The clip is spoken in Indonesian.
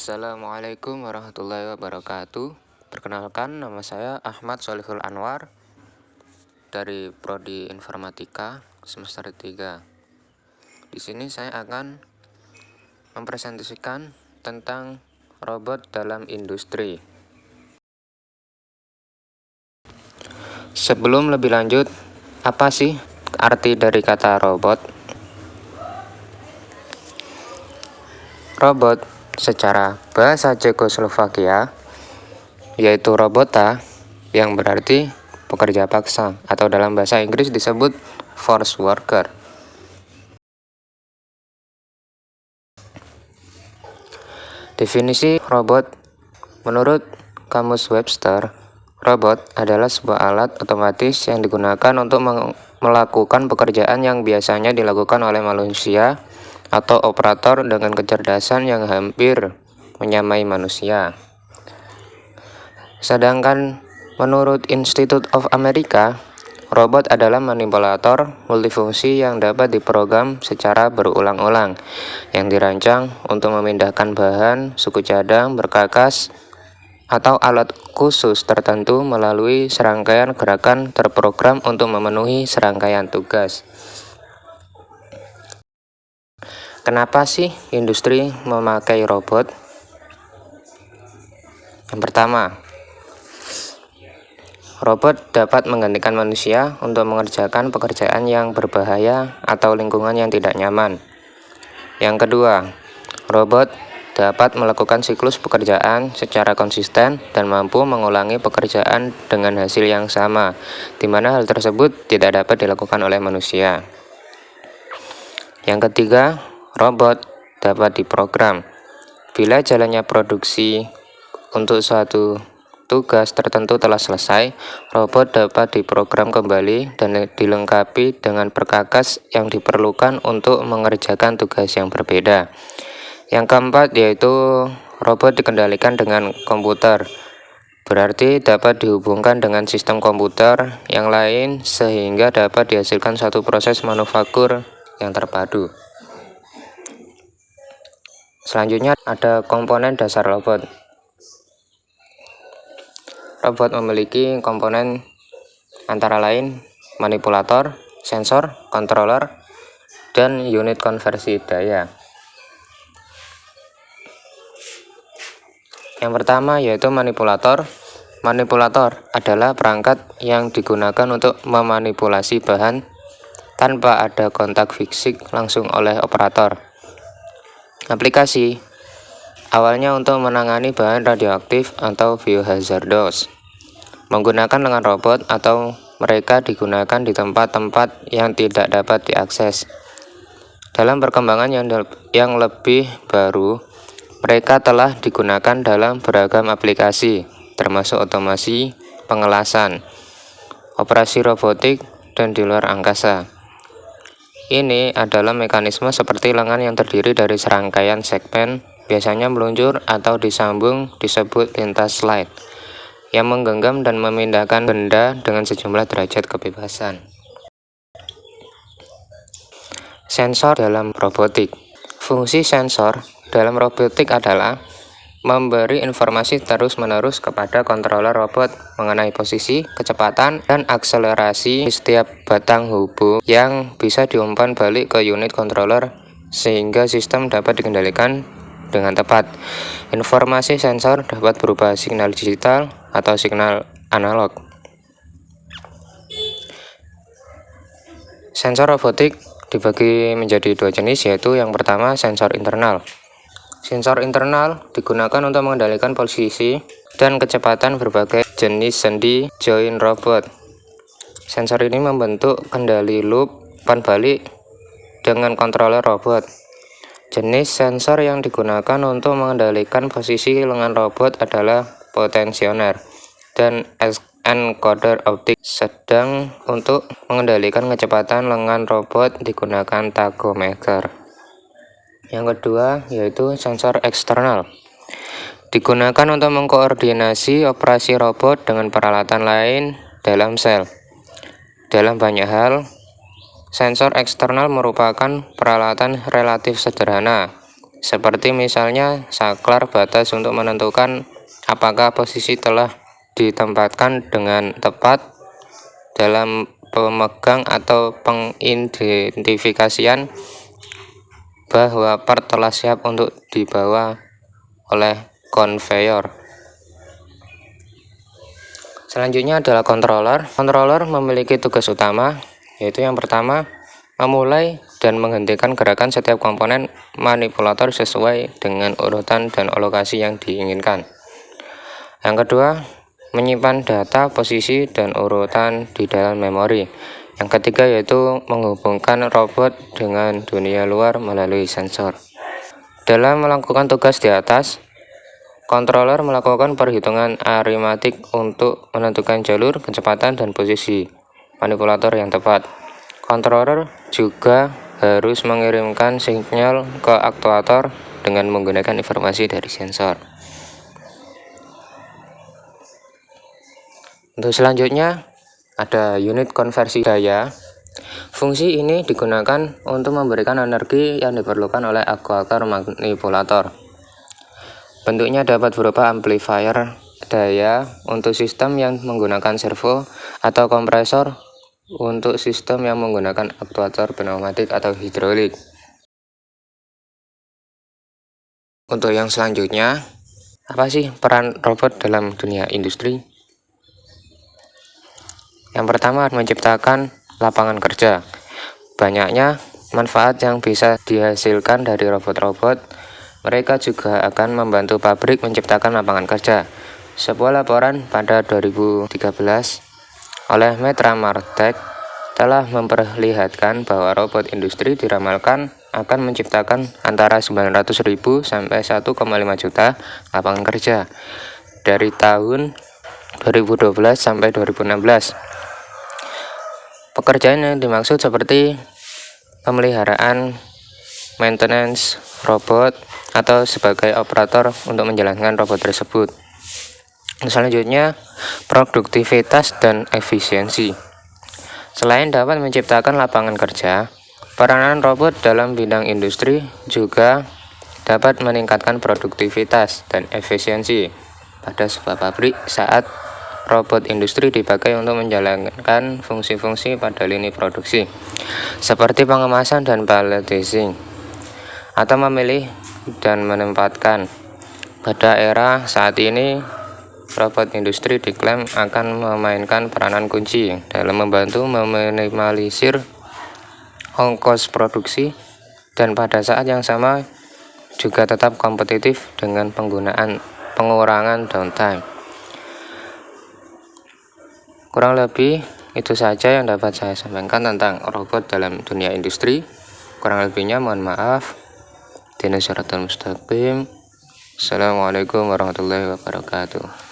Assalamualaikum warahmatullahi wabarakatuh. Perkenalkan, nama saya Ahmad Sholihul Anwar dari Prodi Informatika semester 3. Di sini saya akan mempresentasikan tentang robot dalam industri. Sebelum lebih lanjut, apa sih arti dari kata robot? Robot secara bahasa Cekoslovakia yaitu robota, yang berarti pekerja paksa, atau dalam bahasa Inggris disebut force worker. Definisi robot menurut Kamus Webster, robot adalah sebuah alat otomatis yang digunakan untuk melakukan pekerjaan yang biasanya dilakukan oleh manusia atau operator dengan kecerdasan yang hampir menyamai manusia. Sedangkan menurut Institute of America, robot adalah manipulator multifungsi yang dapat diprogram secara berulang-ulang, yang dirancang untuk memindahkan bahan, suku cadang, berkakas, atau alat khusus tertentu melalui serangkaian gerakan terprogram untuk memenuhi serangkaian tugas. Kenapa sih industri memakai robot? Yang pertama, robot dapat menggantikan manusia untuk mengerjakan pekerjaan yang berbahaya atau lingkungan yang tidak nyaman. Yang kedua, robot dapat melakukan siklus pekerjaan secara konsisten dan mampu mengulangi pekerjaan dengan hasil yang sama, di mana hal tersebut tidak dapat dilakukan oleh manusia. Yang ketiga, robot dapat diprogram. Bila jalannya produksi untuk suatu tugas tertentu telah selesai, robot dapat diprogram kembali dan dilengkapi dengan perkakas yang diperlukan untuk mengerjakan tugas yang berbeda. Yang keempat yaitu robot dikendalikan dengan komputer, berarti dapat dihubungkan dengan sistem komputer yang lain sehingga dapat dihasilkan suatu proses manufaktur yang terpadu. Selanjutnya ada komponen dasar robot. Robot memiliki komponen antara lain manipulator, sensor, controller, dan unit konversi daya. Yang pertama yaitu manipulator. Manipulator adalah perangkat yang digunakan untuk memanipulasi bahan tanpa ada kontak fisik langsung oleh operator. Aplikasi awalnya untuk menangani bahan radioaktif atau biohazardous, menggunakan lengan robot atau mereka digunakan di tempat-tempat yang tidak dapat diakses. Dalam perkembangan yang lebih baru, mereka telah digunakan dalam beragam aplikasi, termasuk otomasi, pengelasan, operasi robotik, dan di luar angkasa. Ini adalah mekanisme seperti lengan yang terdiri dari serangkaian segmen, biasanya meluncur atau disambung, disebut lintas slide, yang menggenggam dan memindahkan benda dengan sejumlah derajat kebebasan. Sensor dalam robotik. Fungsi sensor dalam robotik adalah memberi informasi terus-menerus kepada controller robot mengenai posisi, kecepatan, dan akselerasi setiap batang hubung yang bisa diumpan balik ke unit controller sehingga sistem dapat dikendalikan dengan tepat. Informasi sensor dapat berupa signal digital atau signal analog. Sensor robotik dibagi menjadi dua jenis, yaitu yang pertama sensor internal. Sensor internal digunakan untuk mengendalikan posisi dan kecepatan berbagai jenis sendi join robot. Sensor ini membentuk kendali loop umpan balik dengan controller robot. Jenis sensor yang digunakan untuk mengendalikan posisi lengan robot adalah potensioner dan encoder optik. Sedang untuk mengendalikan kecepatan lengan robot digunakan tachometer. Yang kedua yaitu sensor eksternal. Digunakan untuk mengkoordinasi operasi robot dengan peralatan lain dalam sel. Dalam banyak hal, sensor eksternal merupakan peralatan relatif sederhana, seperti misalnya saklar batas untuk menentukan apakah posisi telah ditempatkan dengan tepat dalam pemegang atau pengidentifikasian bahwa part telah siap untuk dibawa oleh konveyor. Selanjutnya adalah controller. Controller memiliki tugas utama, yaitu yang pertama, memulai dan menghentikan gerakan setiap komponen manipulator sesuai dengan urutan dan lokasi yang diinginkan. Yang kedua, menyimpan data, posisi, dan urutan di dalam memori. Yang ketiga yaitu menghubungkan robot dengan dunia luar melalui sensor. Dalam melakukan tugas di atas, controller melakukan perhitungan aritmatik untuk menentukan jalur, kecepatan, dan posisi manipulator yang tepat. Controller juga harus mengirimkan sinyal ke aktuator dengan menggunakan informasi dari sensor. Untuk selanjutnya ada unit konversi daya. Fungsi ini digunakan untuk memberikan energi yang diperlukan oleh aktuator manipulator. Bentuknya dapat berupa amplifier daya untuk sistem yang menggunakan servo atau kompresor untuk sistem yang menggunakan aktuator pneumatik atau hidrolik. Untuk yang selanjutnya, apa sih peran robot dalam dunia industri? Yang pertama, menciptakan lapangan kerja. Banyaknya manfaat yang bisa dihasilkan dari robot-robot. Mereka juga akan membantu pabrik menciptakan lapangan kerja. Sebuah laporan pada 2013 oleh Metra Martech telah memperlihatkan bahwa robot industri diramalkan akan menciptakan antara 900.000 sampai 1,5 juta lapangan kerja dari tahun 2012 sampai 2016. Pekerjaan yang dimaksud seperti pemeliharaan, maintenance robot, atau sebagai operator untuk menjalankan robot tersebut. Selanjutnya, produktivitas dan efisiensi. Selain dapat menciptakan lapangan kerja, peranan robot dalam bidang industri juga dapat meningkatkan produktivitas dan efisiensi pada sebuah pabrik saat robot industri dipakai untuk menjalankan fungsi-fungsi pada lini produksi, seperti pengemasan dan palletizing, atau memilih dan menempatkan. Pada era saat ini, robot industri diklaim akan memainkan peranan kunci dalam membantu meminimalisir ongkos produksi dan pada saat yang sama juga tetap kompetitif dengan pengurangan downtime. Kurang lebih itu saja yang dapat saya sampaikan tentang robot dalam dunia industri. Kurang lebihnya mohon maaf. Dinasiratul mustaqim. Assalamualaikum warahmatullahi wabarakatuh.